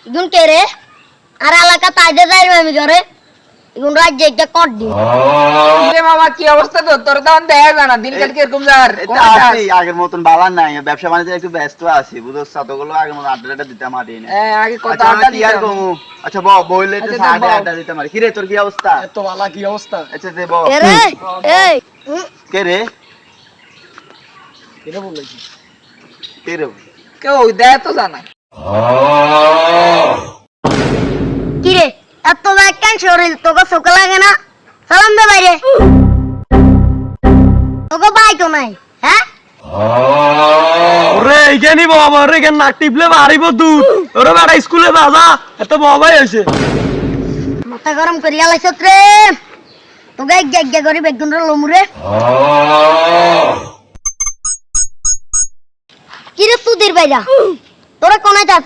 ইগুন কে রে আর এলাকা তাইদে যাইবে আমি ঘরে ইগুন রাজ্যে একটা কট দি রে মামা কি অবস্থা তোর তো দেখা যায় না দিনকাল কিরকম যার এটা আছে আগের মতন বালা নাই ব্যবসা বাণিজ্যে একটু ব্যস্ত আছি বুঝছ তোগুলো আগের মতন আড্ডা দিতে মারি না আগে কত আচ্ছা আড্ডা কি আর কমু আচ্ছা বইলে তো আচ্ছা, সাথে বল। আড্ডা দিতে মারি কি রে তোর কি অবস্থা এত বালা কি অবস্থা? আচ্ছা দে কে রে এই কে রে এটা বললাম কে রে কেউ দেয় তো জানা কি রে এত ব্যাখ্যান শরীর তোকে চোখ লাগে না সালাম দে বাইরে তোকে ভাই তো নাই হ্যাঁ ওরে এইখানি বাবা রে কেন নাক টিপলে মারিব দুধ ওরে বেটা স্কুলে যা এত বাবাই হয়েছে মাথা গরম করিয়া লাইছত রে তোকে এক করি বেগুন লমুরে কি রে সুধীর ভাইরা তোরা কোনায় যাস